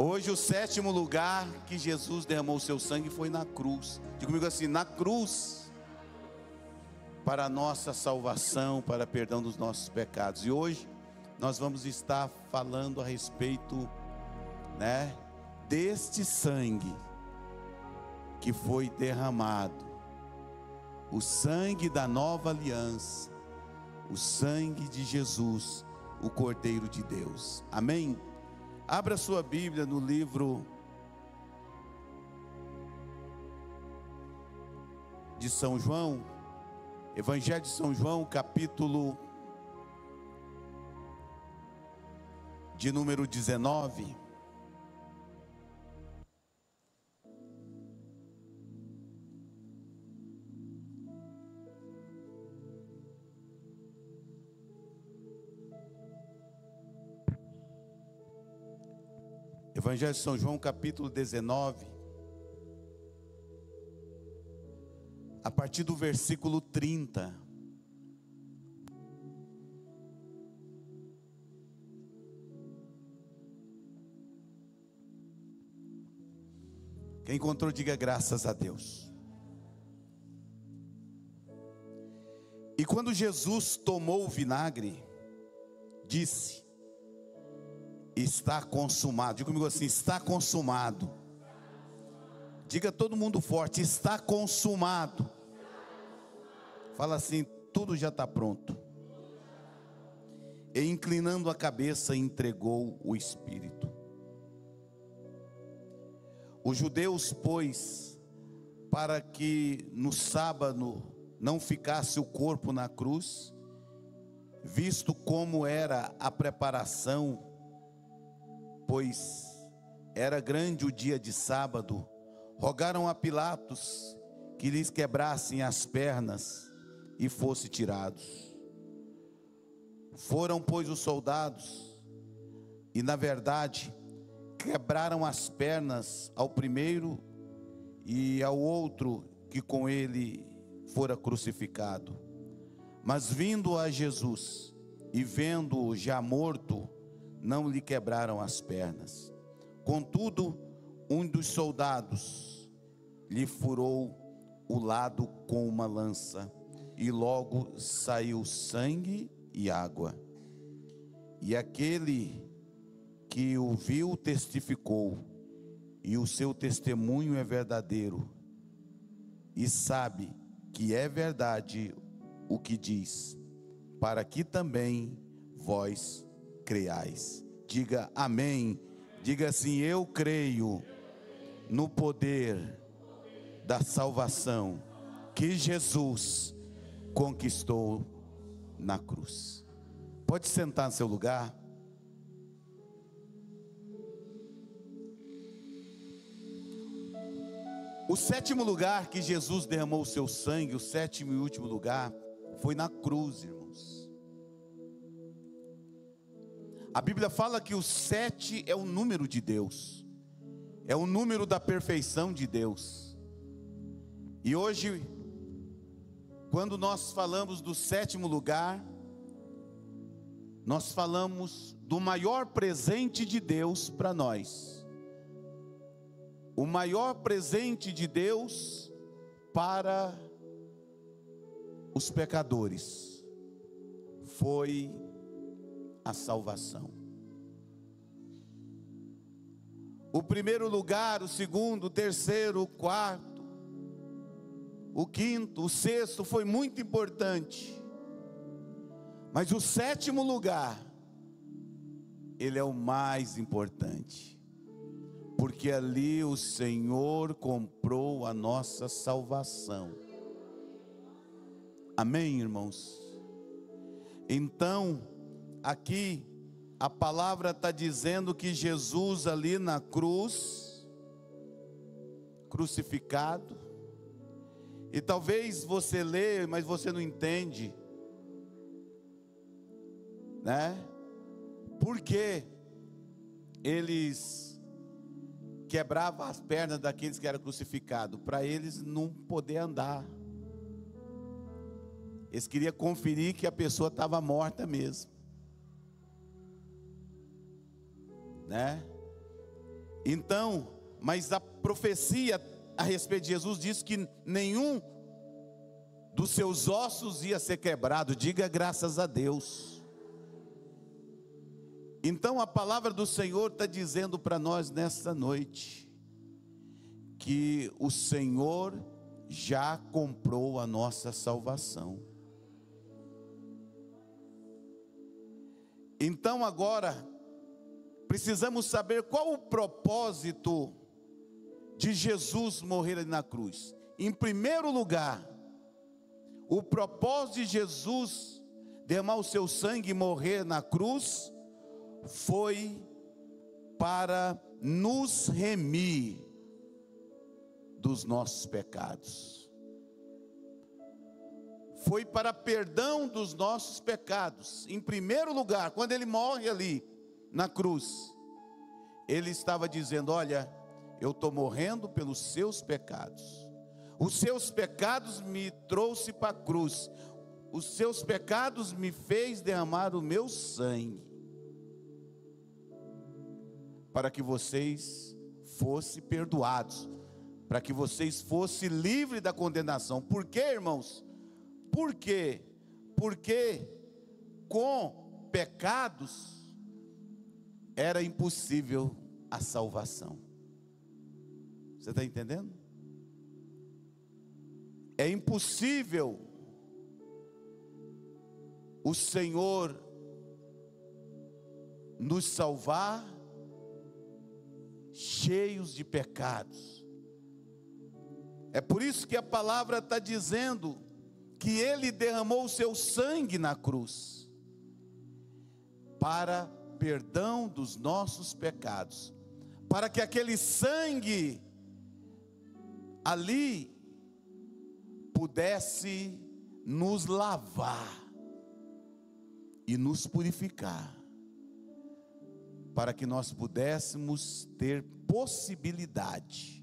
Hoje o sétimo lugar que Jesus derramou o seu sangue foi na cruz. Diga comigo assim: na cruz, para a nossa salvação, para perdão dos nossos pecados. E hoje nós vamos estar falando a respeito, deste sangue que foi derramado, o sangue da nova aliança, o sangue de Jesus, o Cordeiro de Deus. Amém? Abra sua Bíblia no livro de São João, Evangelho de São João, capítulo de número 19. Evangelho de São João, capítulo 19, a partir do versículo 30. Quem encontrou, diga graças a Deus. E quando Jesus tomou o vinagre, disse: está consumado. Diga comigo assim: está consumado. Diga todo mundo forte: está consumado. Fala assim: tudo já está pronto. E inclinando a cabeça, entregou o Espírito. Os judeus, pois, para que no sábado não ficasse o corpo na cruz, visto como era a preparação, pois era grande o dia de sábado, rogaram a Pilatos que lhes quebrassem as pernas e fossem tirados. Foram, pois, os soldados, e na verdade quebraram as pernas ao primeiro e ao outro que com ele fora crucificado. Mas vindo a Jesus e vendo-o já morto, não lhe quebraram as pernas. Contudo, um dos soldados lhe furou o lado com uma lança, e logo saiu sangue e água. E aquele que o viu testificou, e o seu testemunho é verdadeiro, e sabe que é verdade o que diz, para que também vós creiais. Diga amém. Diga assim: eu creio no poder da salvação que Jesus conquistou na cruz. Pode sentar no seu lugar. O sétimo lugar que Jesus derramou o seu sangue, o sétimo e último lugar, foi na cruz, irmãos. A Bíblia fala que o 7 é o número de Deus, é o número da perfeição de Deus. E hoje, quando nós falamos do sétimo lugar, nós falamos do maior presente de Deus para nós. O maior presente de Deus para os pecadores foi a salvação. O primeiro lugar, o segundo, o terceiro, o quarto, o quinto, o sexto foi muito importante. Mas o sétimo lugar, ele é o mais importante. Porque ali o Senhor comprou a nossa salvação. Amém, irmãos? Então, aqui a palavra está dizendo que Jesus ali na cruz, crucificado, e talvez você lê, mas você não entende, Por que eles quebravam as pernas daqueles que eram crucificados? Para eles não poder andar. Eles queriam conferir que a pessoa estava morta mesmo, Então, mas a profecia a respeito de Jesus diz que nenhum dos seus ossos ia ser quebrado. Diga graças a Deus. Então a palavra do Senhor está dizendo para nós nesta noite, que o Senhor já comprou a nossa salvação. Então agora, precisamos saber qual o propósito de Jesus morrer ali na cruz. Em primeiro lugar, o propósito de Jesus derramar o seu sangue e morrer na cruz foi para nos remir dos nossos pecados. Foi para perdão dos nossos pecados. Em primeiro lugar, quando ele morre ali na cruz, ele estava dizendo: olha, eu estou morrendo pelos seus pecados. Os seus pecados me trouxe para a cruz. Os seus pecados me fez derramar o meu sangue, para que vocês fossem perdoados, para que vocês fossem livres da condenação. Por quê, irmãos? Por quê? Porque com pecados era impossível a salvação. Você está entendendo? É impossível o Senhor nos salvar cheios de pecados. É por isso que a palavra está dizendo que Ele derramou o seu sangue na cruz, para perdão dos nossos pecados, para que aquele sangue ali pudesse nos lavar e nos purificar, para que nós pudéssemos ter possibilidade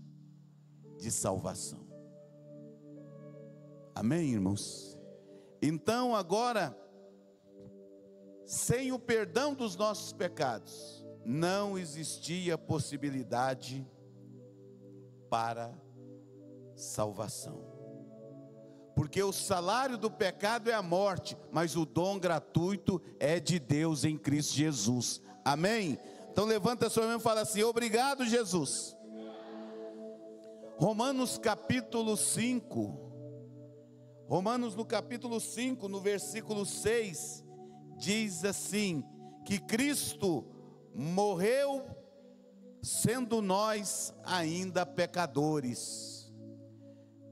de salvação. Amém, irmãos? Então agora, sem o perdão dos nossos pecados, não existia possibilidade para salvação. Porque o salário do pecado é a morte, mas o dom gratuito é de Deus em Cristo Jesus. Amém? Então levanta a sua mão e fala assim: obrigado, Jesus. Romanos capítulo 5. Romanos no capítulo 5, no versículo 6, diz assim: que Cristo morreu sendo nós ainda pecadores.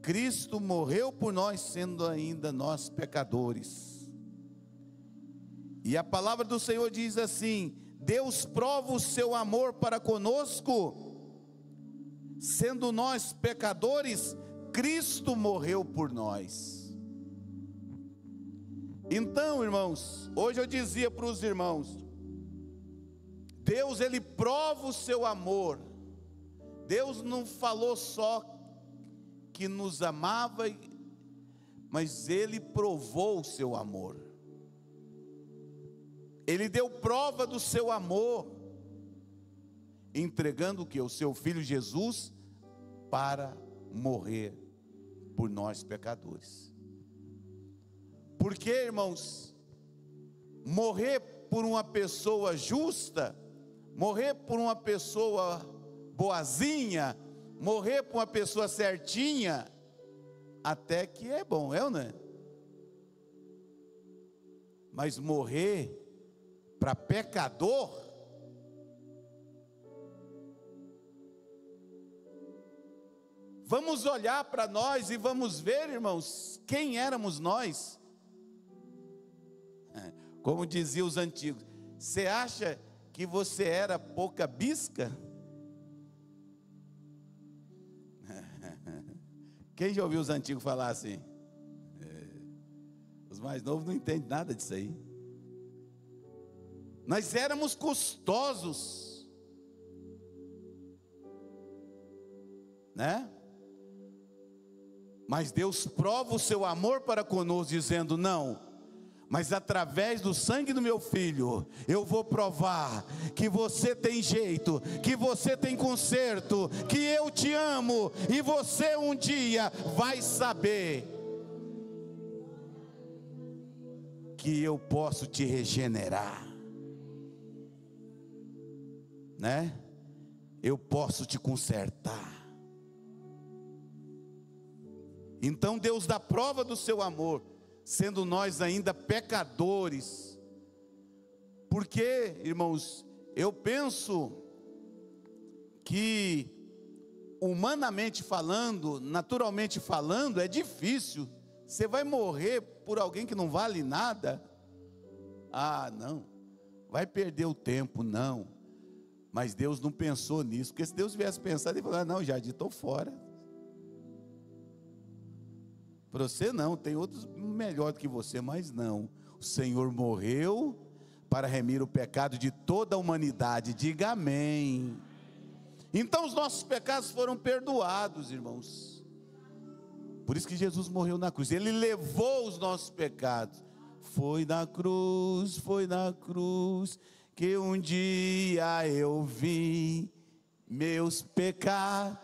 Cristo morreu por nós sendo ainda nós pecadores. E a palavra do Senhor diz assim: Deus prova o seu amor para conosco, sendo nós pecadores, Cristo morreu por nós. Então, irmãos, hoje eu dizia para os irmãos, Deus, Ele prova o seu amor. Deus não falou só que nos amava, mas Ele provou o seu amor. Ele deu prova do seu amor, entregando o que? O seu Filho Jesus para morrer por nós pecadores. Porque, irmãos, morrer por uma pessoa justa, morrer por uma pessoa boazinha, morrer por uma pessoa certinha, até que é bom, é ou não é? Mas morrer para pecador, vamos olhar para nós e vamos ver, irmãos, quem éramos nós. Como diziam os antigos, você acha que você era pouca bisca? Quem já ouviu os antigos falar assim? Os mais novos não entendem nada disso aí. Nós éramos custosos, né? Mas Deus prova o seu amor para conosco, dizendo: não, mas através do sangue do meu filho, eu vou provar que você tem jeito, que você tem conserto, que eu te amo, e você um dia vai saber que eu posso te regenerar, né? Eu posso te consertar. Então Deus dá prova do seu amor, sendo nós ainda pecadores. Porque, irmãos, eu penso que, humanamente falando, naturalmente falando, é difícil. Você vai morrer por alguém que não vale nada? Ah, não. Vai perder o tempo, não. Mas Deus não pensou nisso, porque se Deus tivesse pensado, ele falaria: não, Jardim, estou fora. Para você não, tem outros melhor do que você, mas não. O Senhor morreu para remir o pecado de toda a humanidade. Diga amém. Então os nossos pecados foram perdoados, irmãos. Por isso que Jesus morreu na cruz. Ele levou os nossos pecados. Foi na cruz que um dia eu vi meus pecados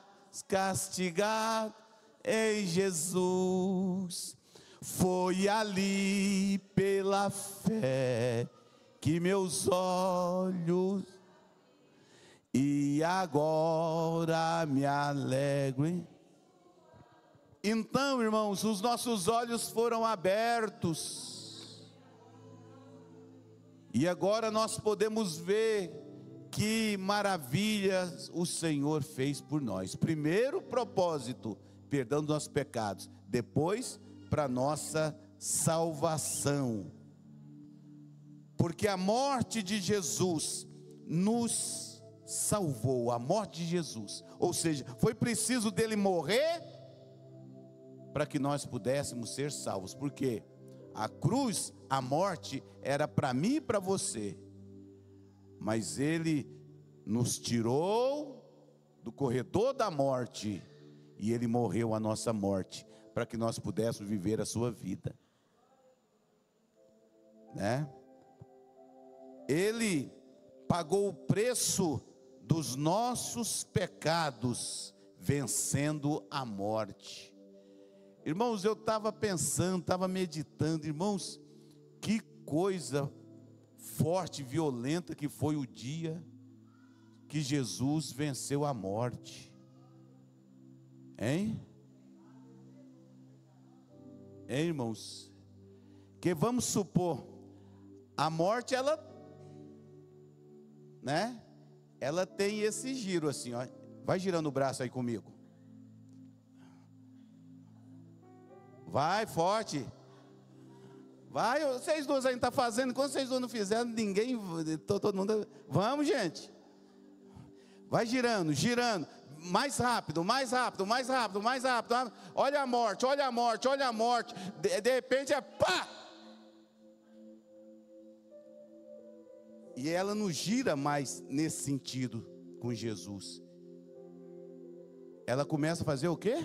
castigados em Jesus. Foi ali pela fé que meus olhos, e agora me alegro. Então, irmãos, os nossos olhos foram abertos, e agora nós podemos ver que maravilhas o Senhor fez por nós. Primeiro propósito, perdão dos nossos pecados. Depois, para nossa salvação. Porque a morte de Jesus nos salvou. A morte de Jesus. Ou seja, foi preciso dele morrer para que nós pudéssemos ser salvos. Porque a cruz, a morte, era para mim e para você. Mas ele nos tirou do corredor da morte, e ele morreu a nossa morte, para que nós pudéssemos viver a sua vida, né? Ele pagou o preço dos nossos pecados, vencendo a morte. Irmãos, eu estava pensando, estava meditando, irmãos, que coisa forte, violenta que foi o dia que Jesus venceu a morte. Hein, irmãos? Que vamos supor, a morte, ela, né? Ela tem esse giro assim, ó. Vai girando o braço aí comigo. Vai, forte. Vai, vocês dois aí não estão fazendo. Quando vocês dois não fizeram, ninguém, todo mundo. Vamos, gente. Vai girando, girando. Mais rápido, mais rápido, mais rápido, mais rápido. Olha a morte, olha a morte, olha a morte. De repente é pá! E ela não gira mais nesse sentido com Jesus. Ela começa a fazer o quê?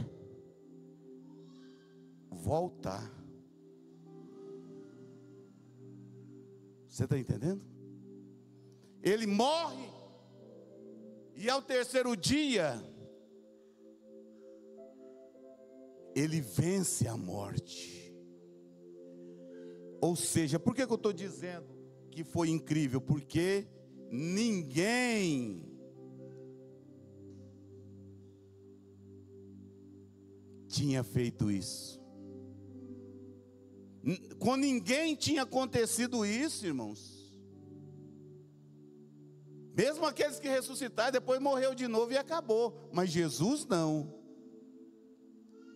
Voltar. Você está entendendo? Ele morre, e ao terceiro dia, ele vence a morte. Ou seja, por que eu estou dizendo que foi incrível? Porque ninguém tinha feito isso. Com ninguém tinha acontecido isso, irmãos. Mesmo aqueles que ressuscitaram, depois morreu de novo e acabou. Mas Jesus não.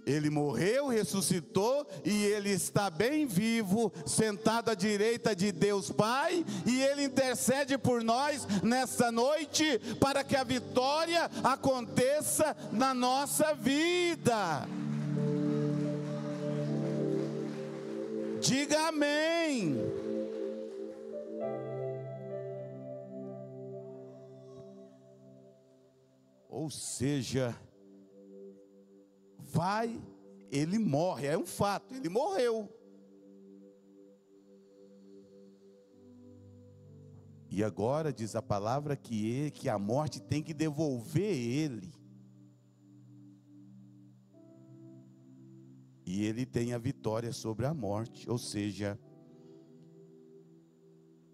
Ele morreu, ressuscitou, e ele está bem vivo, sentado à direita de Deus Pai, e ele intercede por nós nessa noite, para que a vitória aconteça na nossa vida. Diga amém. Ou seja, ele morre, é um fato, ele morreu. E agora diz a palavra que a morte tem que devolver ele. E ele tem a vitória sobre a morte, ou seja,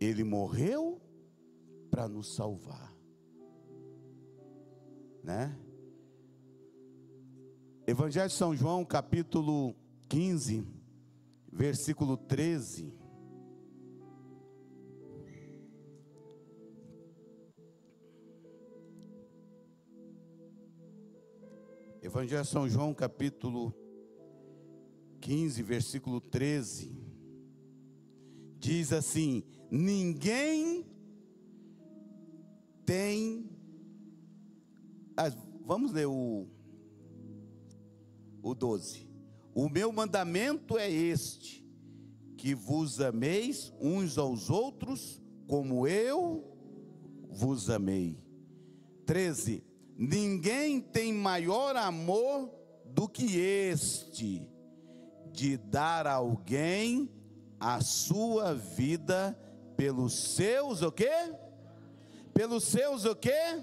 ele morreu para nos salvar, né? Evangelho de São João, capítulo 15, versículo 13. Evangelho de São João, capítulo 15, versículo 13. Diz assim: ninguém tem. Vamos ler o 12. O meu mandamento é este: que vos ameis uns aos outros como eu vos amei. 13. Ninguém tem maior amor do que este, de dar a alguém a sua vida pelos seus o quê? Pelos seus o quê?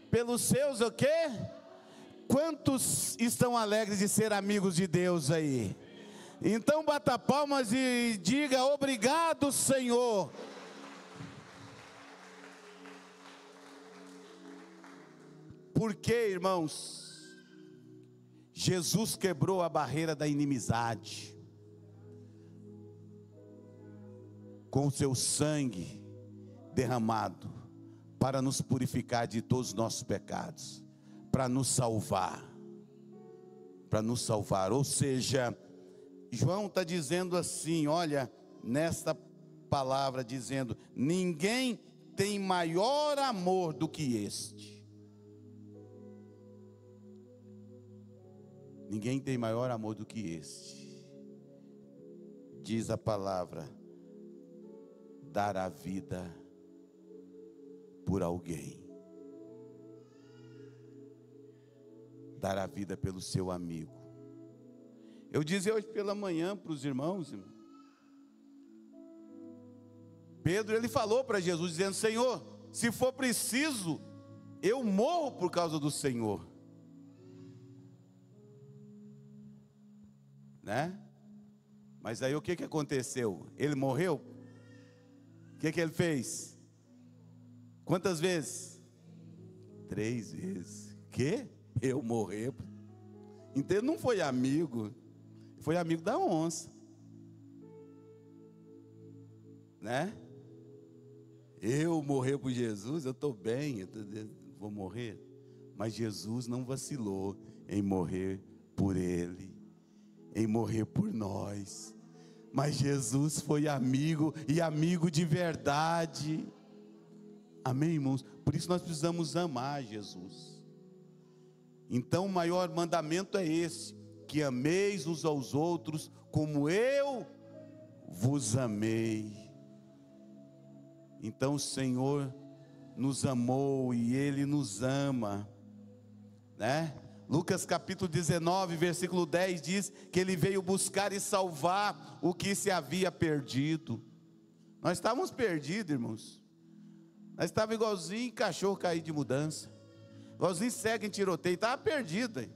Pelos seus o quê? Quantos estão alegres de ser amigos de Deus aí? Então bata palmas e diga: obrigado, Senhor. Porque, irmãos, Jesus quebrou a barreira da inimizade com o seu sangue derramado para nos purificar de todos os nossos pecados, para nos salvar, ou seja, João está dizendo assim, olha, nesta palavra dizendo, ninguém tem maior amor do que este. Ninguém tem maior amor do que este. Diz a palavra, dar a vida por alguém. Dar a vida pelo seu amigo. Eu dizia hoje pela manhã para os irmãos, Pedro, ele falou para Jesus, dizendo, Senhor, se for preciso, eu morro por causa do Senhor. Né? Mas aí o que aconteceu? Ele morreu? O que ele fez? Quantas vezes? 3 vezes. Que? Eu morrer? Então ele não foi amigo, foi amigo da onça, né? Eu morrer por Jesus, eu estou bem, vou morrer. Mas Jesus não vacilou em morrer por ele, em morrer por nós. Mas Jesus foi amigo, e amigo de verdade. Amém, irmãos? Por isso nós precisamos amar Jesus. Então o maior mandamento é esse: que ameis uns aos outros como eu vos amei. Então o Senhor nos amou e Ele nos ama, né? Lucas capítulo 19, versículo 10 diz que Ele veio buscar e salvar o que se havia perdido. Nós estávamos perdidos, irmãos. Nós estávamos igualzinho cachorro caído de mudança, igualzinho cego em tiroteio, estava perdido, hein?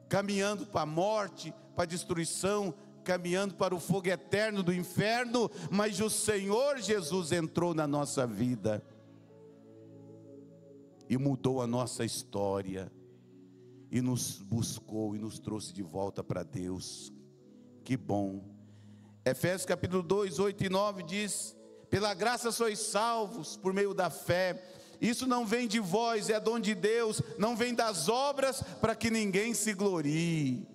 Caminhando para a morte, para a destruição, caminhando para o fogo eterno do inferno. Mas o Senhor Jesus entrou na nossa vida e mudou a nossa história, e nos buscou e nos trouxe de volta para Deus. Que bom. Efésios capítulo 2, 8 e 9 diz: pela graça sois salvos por meio da fé. Isso não vem de vós, é dom de Deus, não vem das obras, para que ninguém se glorie.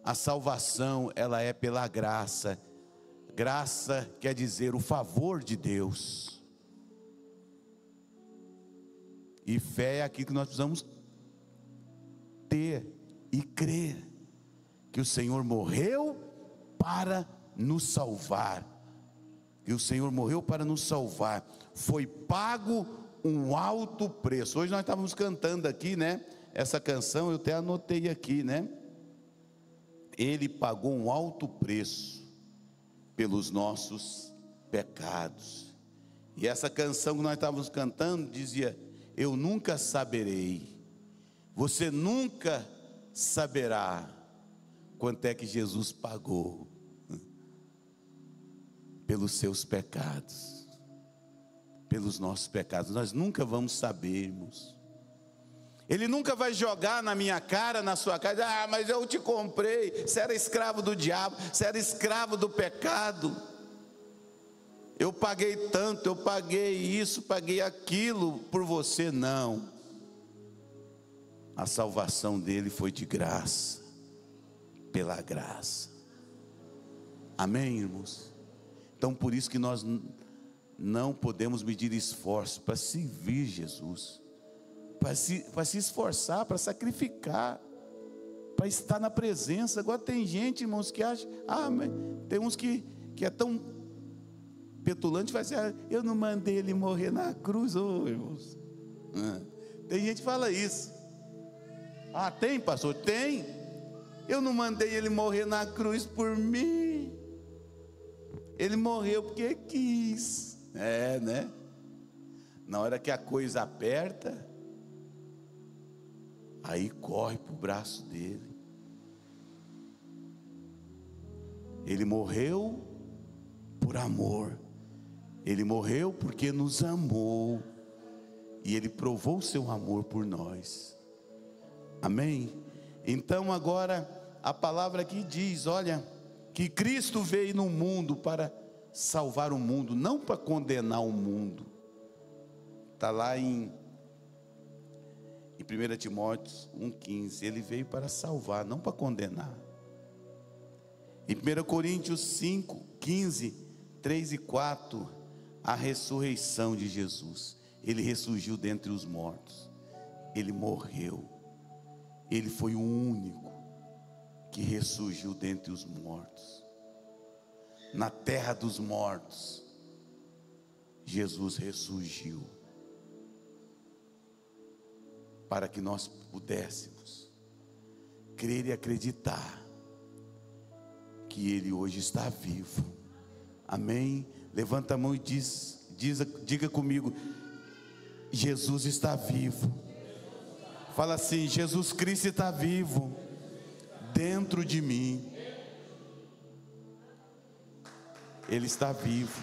A salvação, ela é pela graça. Graça quer dizer o favor de Deus. E fé é aquilo que nós precisamos ter e crer, que o Senhor morreu para nos salvar. Que o Senhor morreu para nos salvar. Foi pago um alto preço. Hoje nós estávamos cantando aqui, né? Essa canção eu até anotei aqui, né? Ele pagou um alto preço pelos nossos pecados. E essa canção que nós estávamos cantando dizia: eu nunca saberei, você nunca saberá quanto é que Jesus pagou pelos seus pecados, pelos nossos pecados. Nós nunca vamos sabermos. Ele nunca vai jogar na minha cara, na sua cara: ah, mas eu te comprei, você era escravo do diabo, você era escravo do pecado, eu paguei tanto, eu paguei isso, paguei aquilo por você. Não, a salvação dele foi de graça, pela graça. Amém, irmãos? Então por isso que nós não podemos medir esforço para servir Jesus, para se esforçar, para sacrificar, para estar na presença. Agora tem gente, irmãos, que acha, mas tem uns que é tão petulante, vai dizer: eu não mandei ele morrer na cruz. Irmãos, tem gente que fala isso. Tem, pastor? Tem. Eu não mandei ele morrer na cruz por mim, ele morreu porque quis. Né? Na hora que a coisa aperta, aí corre para o braço dele. Ele morreu por amor, ele morreu porque nos amou, e ele provou o seu amor por nós. Amém? Então agora a palavra aqui diz, olha, que Cristo veio no mundo para salvar o mundo, não para condenar o mundo. Está lá em 1 Timóteo 1,15, ele veio para salvar, não para condenar. Em 1 Coríntios 5,15, 3 e 4, a ressurreição de Jesus. Ele ressurgiu dentre os mortos, ele morreu, ele foi o único que ressurgiu dentre os mortos. Na terra dos mortos, Jesus ressurgiu, para que nós pudéssemos crer e acreditar que Ele hoje está vivo. Amém? Levanta a mão e diga comigo: Jesus está vivo. Fala assim: Jesus Cristo está vivo dentro de mim. Ele está vivo.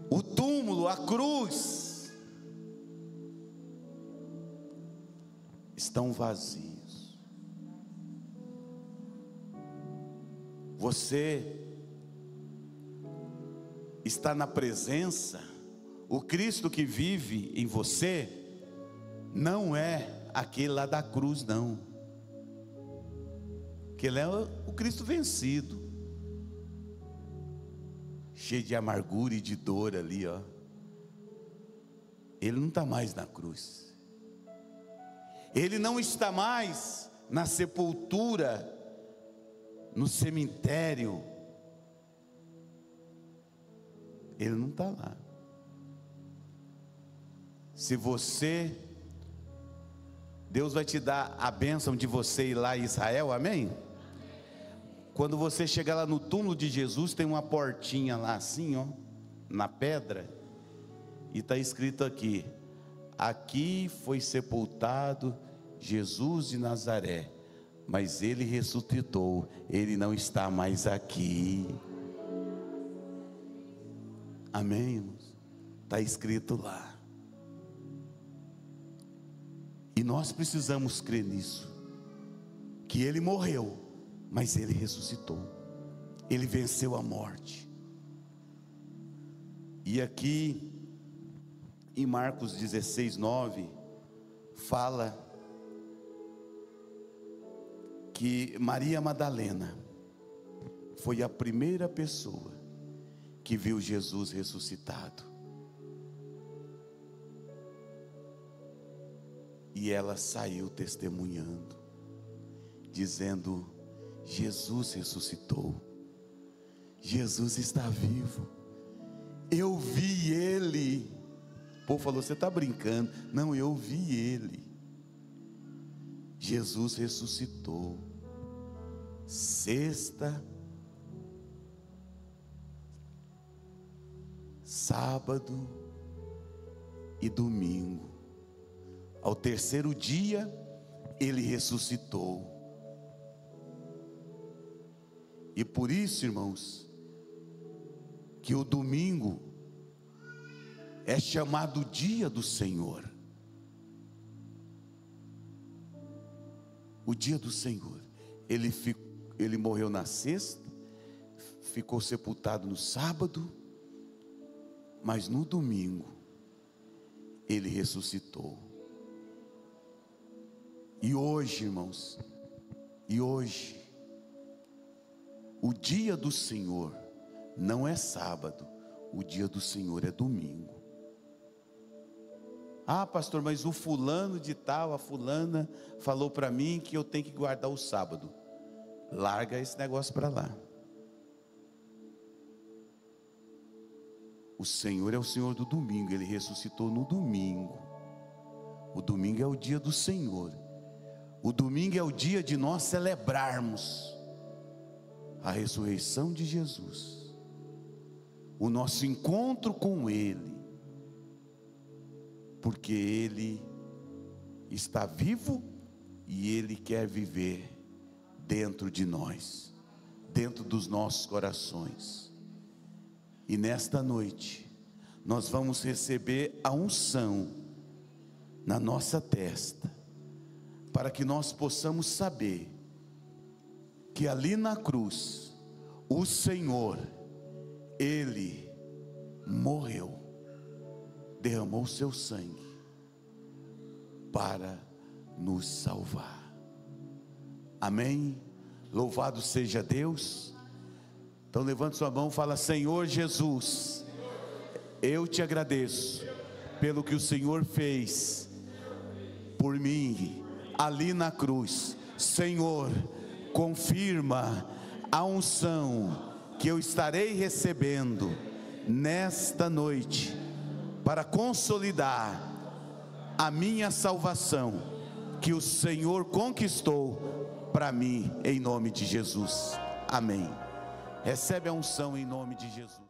O túmulo, a cruz, estão vazios. Você está na presença. O Cristo que vive em você não é aquele lá da cruz, não. Aquele é o Cristo vencido, cheio de amargura e de dor ali, ó. Ele não está mais na cruz. Ele não está mais na sepultura, no cemitério. Ele não está lá. Se você, Deus vai te dar a bênção de você ir lá em Israel, amém? Quando você chegar lá no túmulo de Jesus, tem uma portinha lá assim, ó, na pedra, e está escrito aqui: aqui foi sepultado Jesus de Nazaré, mas ele ressuscitou, ele não está mais aqui. Amém, irmãos? Está escrito lá. E nós precisamos crer nisso, que ele morreu, mas ele ressuscitou, ele venceu a morte. E aqui em Marcos 16:9 fala que Maria Madalena foi a primeira pessoa que viu Jesus ressuscitado. E ela saiu testemunhando, dizendo: Jesus ressuscitou, Jesus está vivo, eu vi ele. O povo falou: você está brincando? Não, eu vi ele. Jesus ressuscitou. Sexta, sábado e domingo. Ao terceiro dia, ele ressuscitou. E por isso, irmãos, que o domingo é chamado dia do Senhor. O dia do Senhor. Ele morreu na sexta, ficou sepultado no sábado, mas no domingo ele ressuscitou. E hoje, irmãos, o dia do Senhor não é sábado, o dia do Senhor é domingo. Ah, pastor, mas o fulano de tal, a fulana falou para mim que eu tenho que guardar o sábado. Larga esse negócio para lá. O Senhor é o Senhor do domingo, ele ressuscitou no domingo. O domingo é o dia do Senhor. O domingo é o dia de nós celebrarmos a ressurreição de Jesus, o nosso encontro com Ele, porque Ele está vivo e Ele quer viver dentro de nós, dentro dos nossos corações. E nesta noite nós vamos receber a unção na nossa testa, para que nós possamos saber que ali na cruz o Senhor, Ele morreu, derramou o seu sangue para nos salvar. Amém? Louvado seja Deus. Então levante sua mão e fala: Senhor Jesus, eu te agradeço pelo que o Senhor fez por mim ali na cruz. Senhor, confirma a unção que eu estarei recebendo nesta noite para consolidar a minha salvação que o Senhor conquistou para mim, em nome de Jesus. Amém. Recebe a unção em nome de Jesus.